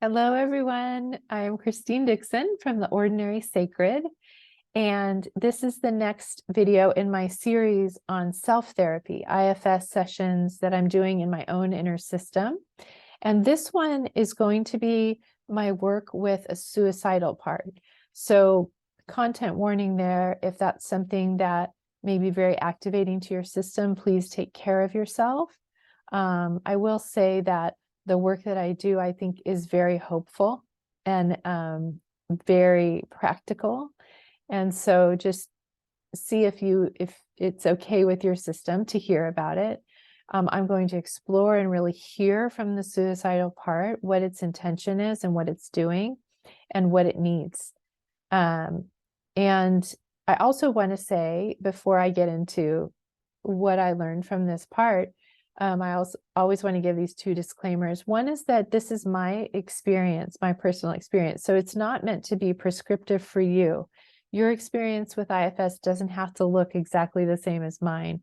Hello, everyone. I'm Christine Dixon from The Ordinary Sacred, and this is the next video in my series on self-therapy, IFS sessions that I'm doing in my own inner system. And this one is going to be my work with a suicidal part. So content warning there, if that's something that may be very activating to your system, please take care of yourself. I will say that the work that I do, I think, is very hopeful and very practical. And so just see if it's okay with your system to hear about it. I'm going to explore and really hear from the suicidal part what its intention is and what it's doing and what it needs. And I also want to say, before I get into what I learned from this part, I also always want to give these two disclaimers. One is that this is my experience, my personal experience. So it's not meant to be prescriptive for you. Your experience with IFS doesn't have to look exactly the same as mine.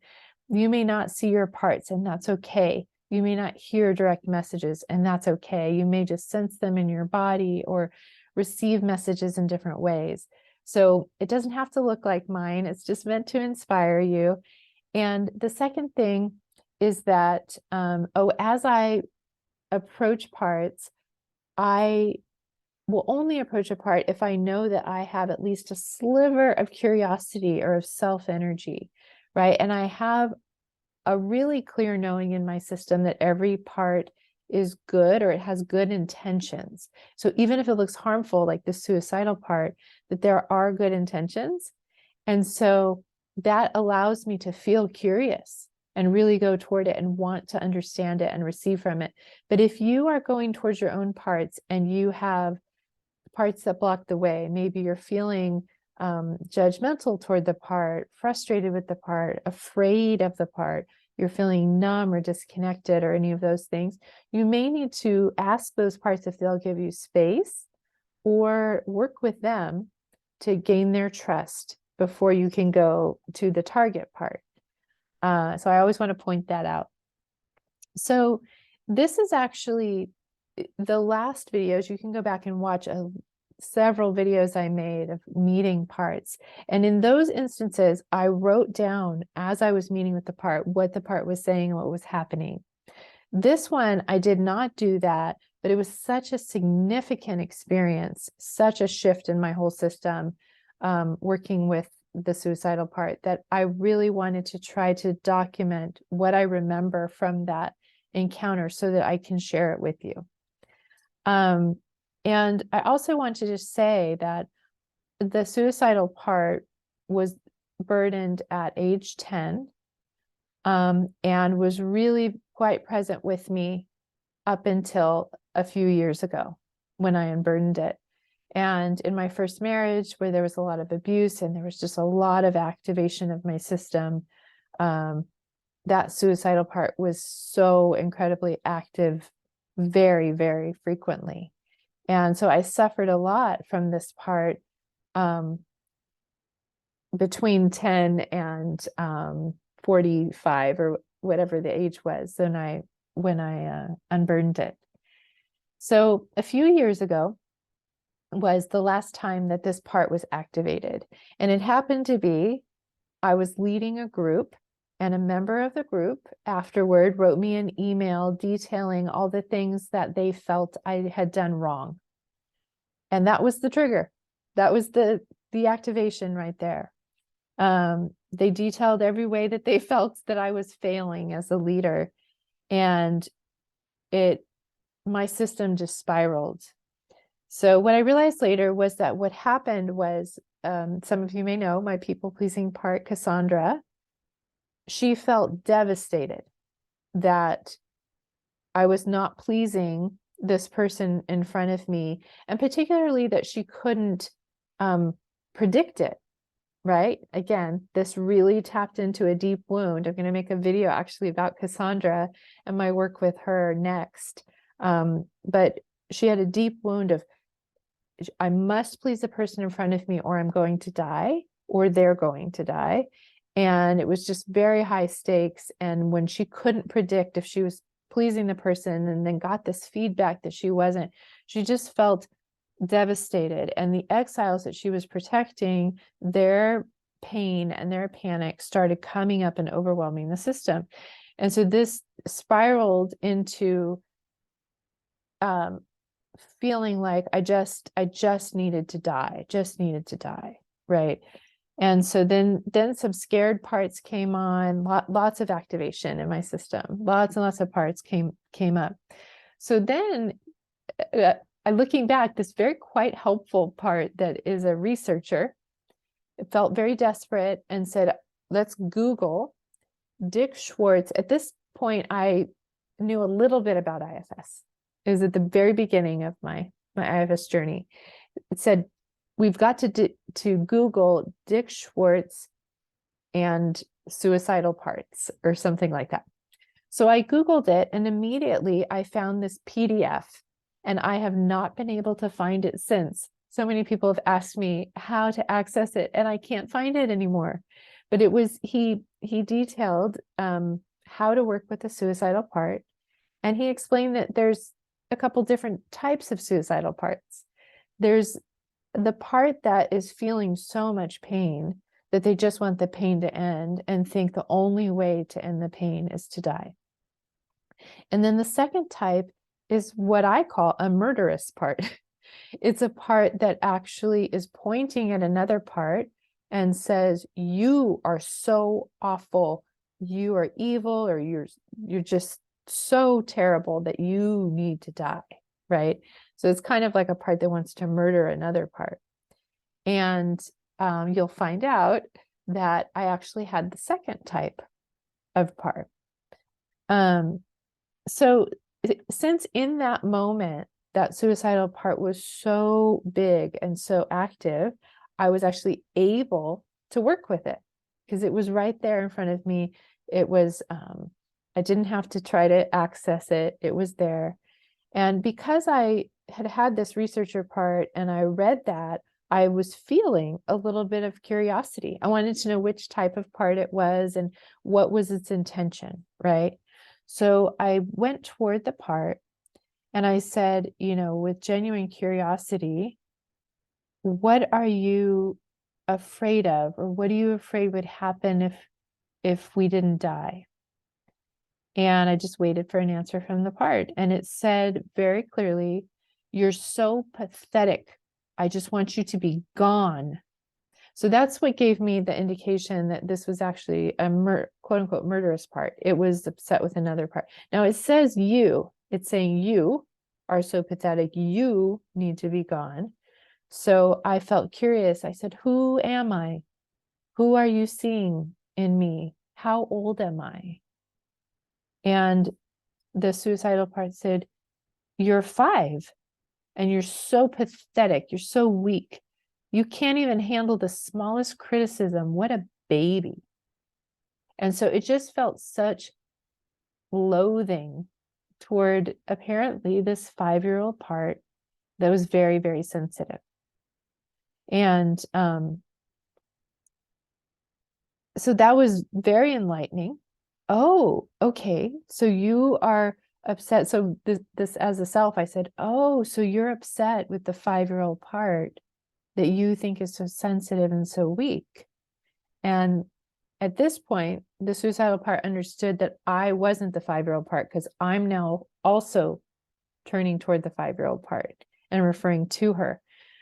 You may not see your parts, and that's okay. You may not hear direct messages, and that's okay. You may just sense them in your body or receive messages in different ways. So it doesn't have to look like mine. It's just meant to inspire you. And the second thing is that, as I approach parts, I will only approach a part if I know that I have at least a sliver of curiosity or of self-energy, right? And I have a really clear knowing in my system that every part is good or it has good intentions. So even if it looks harmful, like the suicidal part, that there are good intentions. And so that allows me to feel curious and really go toward it and want to understand it and receive from it. But if you are going towards your own parts and you have parts that block the way, maybe you're feeling judgmental toward the part, frustrated with the part, afraid of the part, you're feeling numb or disconnected or any of those things, you may need to ask those parts if they'll give you space or work with them to gain their trust before you can go to the target part. So I always want to point that out. So this is actually the last videos. You can go back and watch several videos I made of meeting parts. And in those instances, I wrote down as I was meeting with the part, what the part was saying and what was happening. This one, I did not do that, but it was such a significant experience, such a shift in my whole system, working with the suicidal part, that I really wanted to try to document what I remember from that encounter so that I can share it with you. And I also want to just say that the suicidal part was burdened at age 10, and was really quite present with me up until a few years ago when I unburdened it. And in my first marriage, where there was a lot of abuse and there was just a lot of activation of my system, that suicidal part was so incredibly active very, very frequently. And so I suffered a lot from this part between 10 and 45 or whatever the age was when I unburdened it. So a few years ago was the last time that this part was activated. And it happened to be, I was leading a group, and a member of the group afterward wrote me an email detailing all the things that they felt I had done wrong. And that was the trigger. That was the activation right there. They detailed every way that they felt that I was failing as a leader. And my system just spiraled. So what I realized later was that what happened was, some of you may know, my people-pleasing part, Cassandra, she felt devastated that I was not pleasing this person in front of me, and particularly that she couldn't predict it, right? Again, this really tapped into a deep wound. I'm going to make a video actually about Cassandra and my work with her next. But she had a deep wound of, I must please the person in front of me or I'm going to die, or they're going to die. And it was just very high stakes. And when she couldn't predict if she was pleasing the person and then got this feedback that she wasn't. She just felt devastated. And the exiles that she was protecting, their pain and their panic started coming up and overwhelming the system. And so this spiraled into feeling like I just needed to die, right? And so then some scared parts came on, lots of activation in my system, lots and lots of parts came up. So then looking back, this very quite helpful part that is a researcher felt very desperate and said, let's Google Dick Schwartz. At this point, I knew a little bit about IFS. It was at the very beginning of my IFS journey. It said, we've got to Google Dick Schwartz and suicidal parts or something like that. So I Googled it and immediately I found this PDF, and I have not been able to find it since. So many people have asked me how to access it and I can't find it anymore. But it was, he detailed how to work with the suicidal part. And he explained that there's a couple different types of suicidal parts. There's the part that is feeling so much pain that they just want the pain to end and think the only way to end the pain is to die. And then the second type is what I call a murderous part. It's a part that actually is pointing at another part and says, you are so awful, you are evil, or you're just so terrible that you need to die, right? So it's kind of like a part that wants to murder another part. And you'll find out that I actually had the second type of part. So since in that moment, that suicidal part was so big and so active, I was actually able to work with it because it was right there in front of me. It was, I didn't have to try to access it. It was there. And because I had this researcher part and I read that, I was feeling a little bit of curiosity. I wanted to know which type of part it was and what was its intention, right? So I went toward the part and I said, with genuine curiosity, what are you afraid of? Or what are you afraid would happen if we didn't die? And I just waited for an answer from the part. And it said very clearly, you're so pathetic. I just want you to be gone. So that's what gave me the indication that this was actually a quote unquote murderous part. It was upset with another part. Now it says you, it's saying you are so pathetic, you need to be gone. So I felt curious. I said, who am I? Who are you seeing in me? How old am I? And the suicidal part said, you're 5 and you're so pathetic. You're so weak. You can't even handle the smallest criticism. What a baby. And so it just felt such loathing toward apparently this 5-year-old part that was very, very sensitive. And so that was very enlightening. Oh, okay. So you are upset. So this as a self, I said, oh, so you're upset with the 5-year-old part that you think is so sensitive and so weak. And at this point, the suicidal part understood that I wasn't the 5-year-old part because I'm now also turning toward the 5-year-old part and referring to her.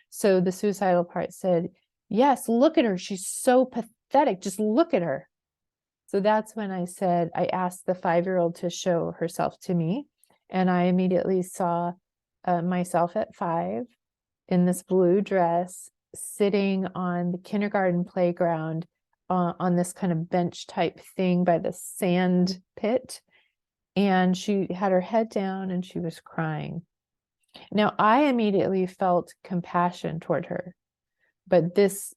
So the suicidal part said, yes, look at her. She's so pathetic. Just look at her. So that's when I said, I asked the 5-year-old to show herself to me. And I immediately saw myself at 5 in this blue dress, sitting on the kindergarten playground on this kind of bench type thing by the sand pit. And she had her head down and she was crying. Now, I immediately felt compassion toward her, but this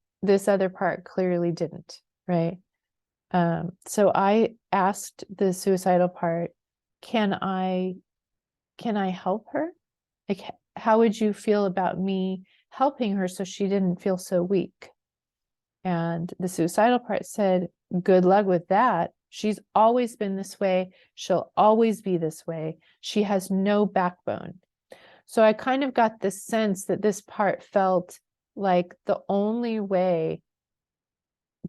other part clearly didn't, right? So I asked the suicidal part, can I help her? Like, how would you feel about me helping her so she didn't feel so weak? And the suicidal part said, good luck with that. She's always been this way. She'll always be this way. She has no backbone. So I kind of got this sense that this part felt like the only way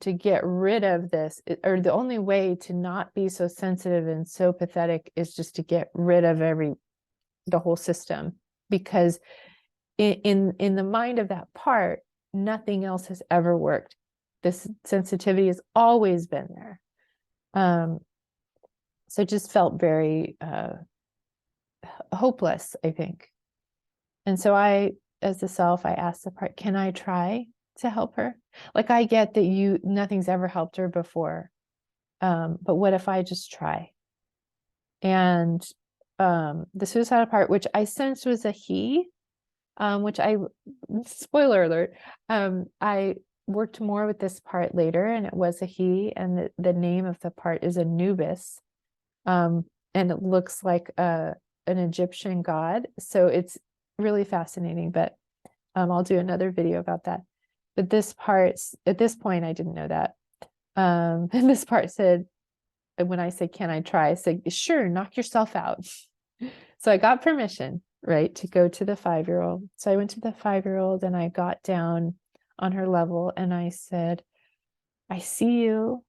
to get rid of this, or the only way to not be so sensitive and so pathetic, is just to get rid of the whole system. Because in the mind of that part, nothing else has ever worked. This sensitivity has always been there. So it just felt very hopeless, I think. And so I, as the self, I asked the part, can I try to help her? Like, I get that nothing's ever helped her before. But what if I just try? And the suicidal part, which I sensed was a he, which spoiler alert, I worked more with this part later, and it was a he, and the name of the part is Anubis. And it looks like an Egyptian god. So it's really fascinating, but I'll do another video about that. But this part, at this point, I didn't know that. And this part said, when I said, can I try? I said, sure, knock yourself out. So I got permission, right, to go to the 5-year-old. So I went to the 5-year-old and I got down on her level and I said, I see you.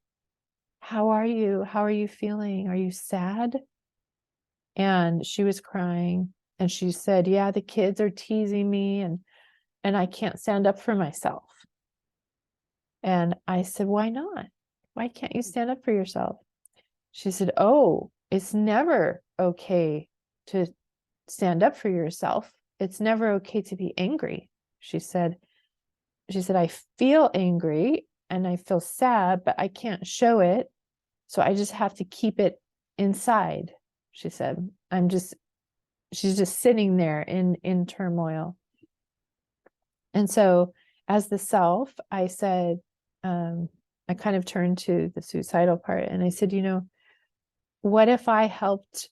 How are you? How are you feeling? Are you sad? And she was crying and she said, yeah, the kids are teasing me and I can't stand up for myself. And I said, why not? Why can't you stand up for yourself? She said, oh, it's never okay to stand up for yourself. It's never okay to be angry. She said, I feel angry and I feel sad, but I can't show it. So I just have to keep it inside. She said, she's just sitting there in turmoil. And so as the self, I said, I kind of turned to the suicidal part and I said, what if I helped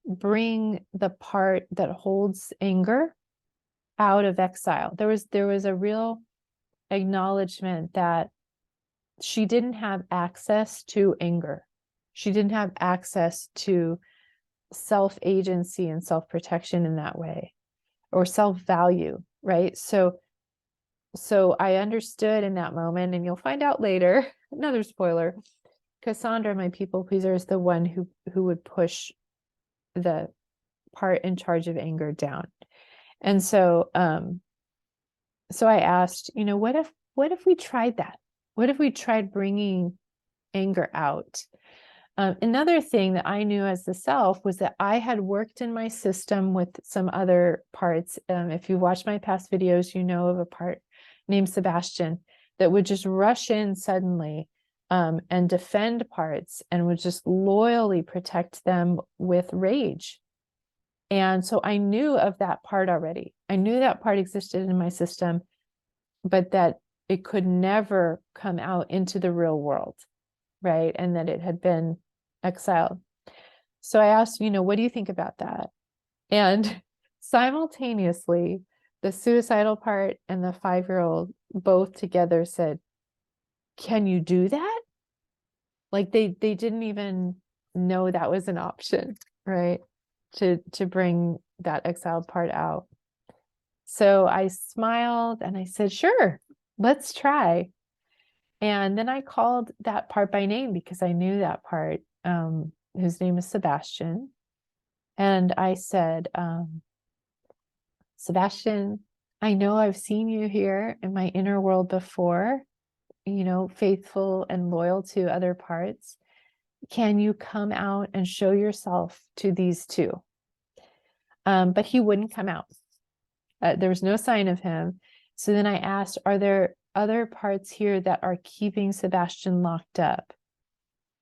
bring the part that holds anger out of exile? There was a real acknowledgement that she didn't have access to anger. She didn't have access to self-agency and self-protection in that way, or self-value, right? So I understood in that moment, and you'll find out later, another spoiler, Cassandra, my people pleaser, is the one who would push the part in charge of anger down. And so so I asked, what if we tried that? What if we tried bringing anger out? Another thing that I knew as the self was that I had worked in my system with some other parts. If you watch my past videos, you know of a part named Sebastian that would just rush in suddenly and defend parts and would just loyally protect them with rage. And so I knew of that part already. I knew that part existed in my system, but that it could never come out into the real world, right? And that it had been exiled. So I asked, what do you think about that? And simultaneously, the suicidal part and the 5-year-old both together said, can you do that? Like they didn't even know that was an option, right? To bring that exiled part out. So I smiled and I said, sure, let's try. And then I called that part by name because I knew that part, whose name is Sebastian. And I said, Sebastian, I know I've seen you here in my inner world before, faithful and loyal to other parts. Can you come out and show yourself to these two? But he wouldn't come out. There was no sign of him. So then I asked, are there other parts here that are keeping Sebastian locked up?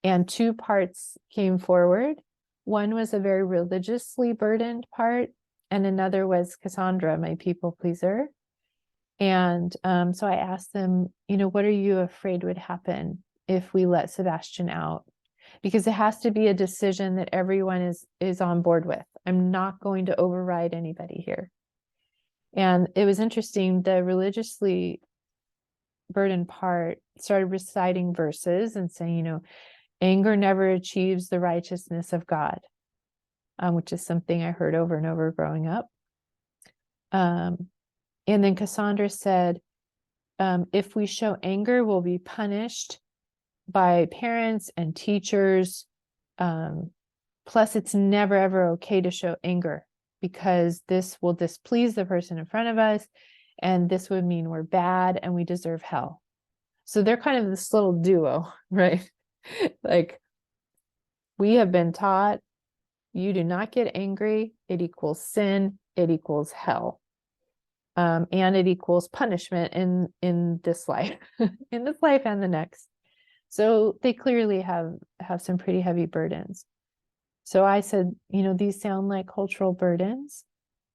And 2 parts came forward. One was a very religiously burdened part, and another was Cassandra, my people pleaser. And so I asked them, what are you afraid would happen if we let Sebastian out? Because it has to be a decision that everyone is on board with. I'm not going to override anybody here. And it was interesting, the religiously burdened part started reciting verses and saying, Anger never achieves the righteousness of God, which is something I heard over and over growing up. And then Cassandra said, if we show anger, we'll be punished by parents and teachers. Plus, it's never, ever okay to show anger, because this will displease the person in front of us, and this would mean we're bad and we deserve hell. So they're kind of this little duo, right? Like, we have been taught, you do not get angry, it equals sin, it equals hell. And it equals punishment in this life, in this life and the next. So they clearly have some pretty heavy burdens. So I said, these sound like cultural burdens.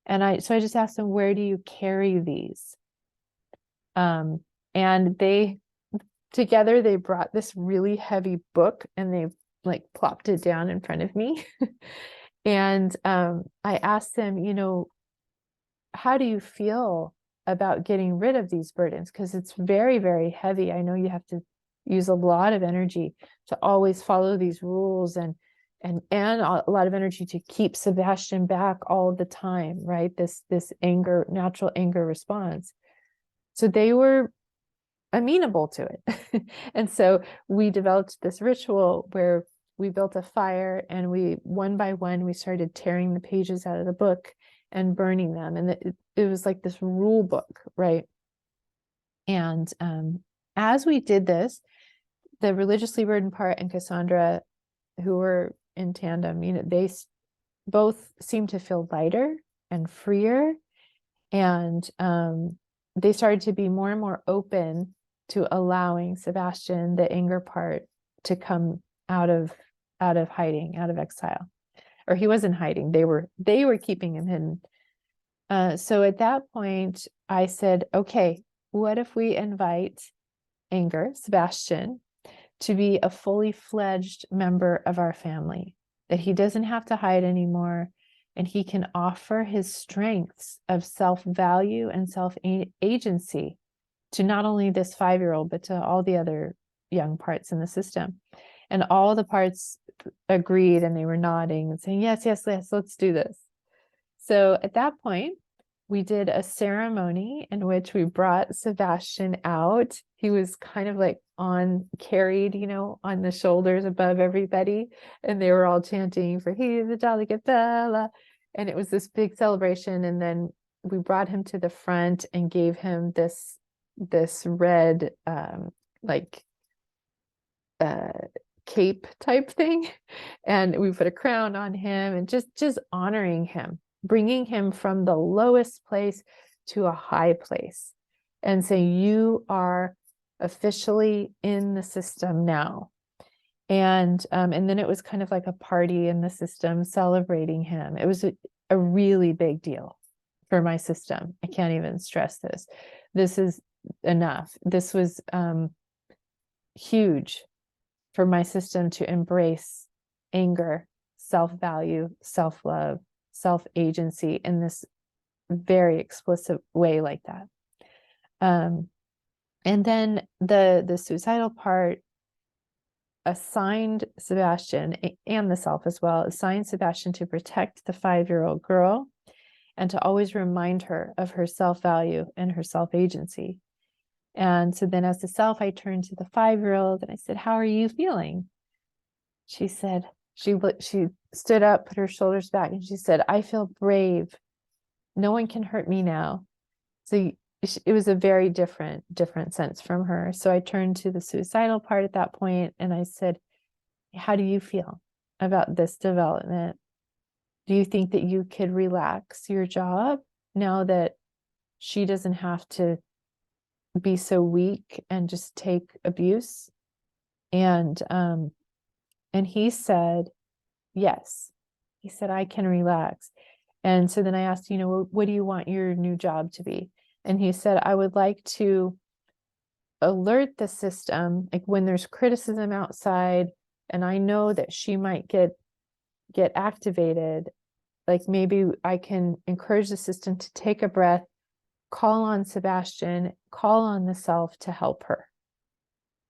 And so I just asked them, where do you carry these? And together they brought this really heavy book, and they like plopped it down in front of me. And I asked them, how do you feel about getting rid of these burdens? Because it's very, very heavy. I know you have to use a lot of energy to always follow these rules, and a lot of energy to keep Sebastian back all the time, right? This anger, natural anger response. So they were amenable to it. And so we developed this ritual where we built a fire, and we, one by one, we started tearing the pages out of the book and burning them. And it was like this rule book, right? And as we did this, the religiously burdened part and Cassandra, who were in tandem, they both seemed to feel lighter and freer. And they started to be more and more open to allowing Sebastian, the anger part, to come out of hiding, out of exile. Or he wasn't hiding, they were keeping him hidden. So at that point, I said, okay, what if we invite anger, Sebastian, to be a fully fledged member of our family, that he doesn't have to hide anymore, and he can offer his strengths of self-value and self-agency to not only this 5-year-old, but to all the other young parts in the system. And all the parts agreed, and they were nodding and saying, yes, yes, yes, let's do this. So at that point, we did a ceremony in which we brought Sebastian out. He was kind of like carried, on the shoulders above everybody. And they were all chanting, for he's a jolly good fella. And it was this big celebration. And then we brought him to the front and gave him this red, cape type thing. And we put a crown on him, and just honoring him, bringing him from the lowest place to a high place, and saying, you are officially in the system now. And then it was kind of like a party in the system celebrating him. It was a really big deal for my system. I can't even stress this. This is enough. This was huge for my system to embrace anger, self-value, self-love, self-agency in this very explicit way like that. And then the suicidal part assigned Sebastian, and the self as well, assigned Sebastian to protect the 5-year-old girl and to always remind her of her self-value and her self-agency. And so then as the self, I turned to the 5-year-old and I said, how are you feeling? She said, she stood up, put her shoulders back, and she said, I feel brave. No one can hurt me now. So it was a very different sense from her. So I turned to the suicidal part at that point and I said, how do you feel about this development? Do you think that you could relax your job now that she doesn't have to be so weak and just take abuse? And he said, yes. He said, I can relax. And so then I asked, what do you want your new job to be? And he said, I would like to alert the system, like when there's criticism outside and I know that she might get activated, like maybe I can encourage the system to take a breath, call on Sebastian, call on the self to help her.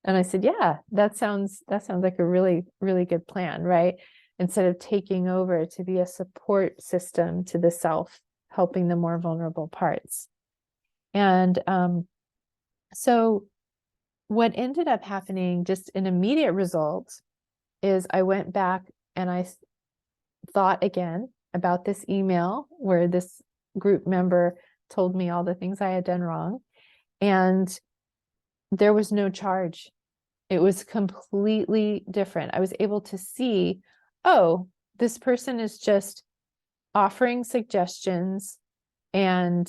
And I said, yeah, that sounds like a really, really good plan, right? Instead of taking over to be a support system to the self, helping the more vulnerable parts. And so what ended up happening, just an immediate result, is I went back and I thought again about this email where this group member told me all the things I had done wrong. And there was no charge. It was completely different. I was able to see, oh, this person is just offering suggestions, and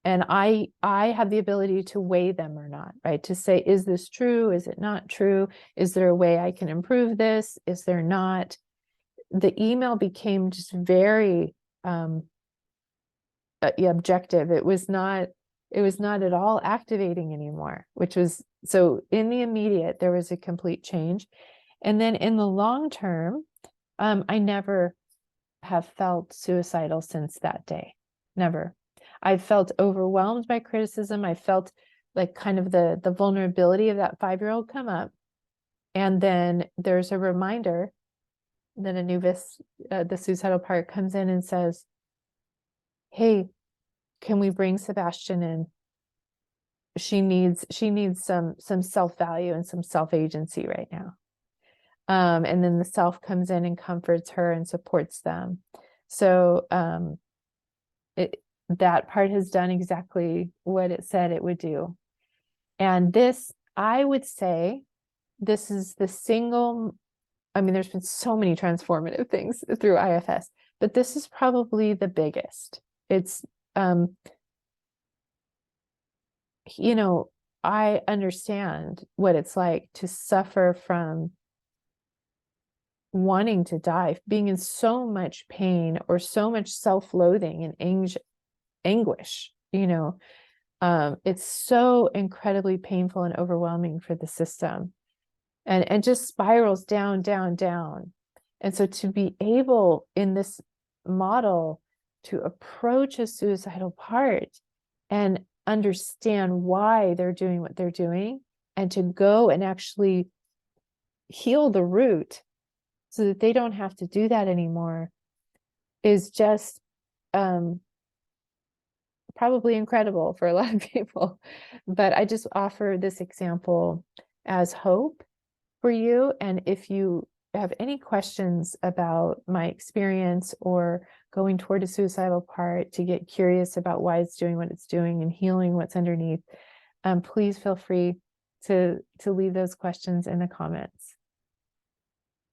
I have the ability to weigh them or not, right? To say, is this true? Is it not true? Is there a way I can improve this? Is there not? The email became just very objective. It was not at all activating anymore, which was, so in the immediate, there was a complete change. And then in the long term, I never have felt suicidal since that day. Never. I felt overwhelmed by criticism. I felt like kind of the vulnerability of that 5-year-old come up. And then there's a reminder that Anubis, the suicidal part, comes in and says, hey, can we bring Sebastian in? She needs some self-value and some self-agency right now. And then the self comes in and comforts her and supports them. So that part has done exactly what it said it would do. And this, I would say, this is the single, I mean, there's been so many transformative things through IFS, but this is probably the biggest. It's, you know, I understand what it's like to suffer from wanting to die, being in so much pain or so much self-loathing and anguish, you know. It's so incredibly painful and overwhelming for the system, and just spirals down, down, down. And so to be able in this model to approach a suicidal part and understand why they're doing what they're doing, and to go and actually heal the root so that they don't have to do that anymore, is just probably incredible for a lot of people. But I just offer this example as hope for you. And if you have any questions about my experience or going toward a suicidal part, to get curious about why it's doing what it's doing and healing what's underneath, please feel free to leave those questions in the comments.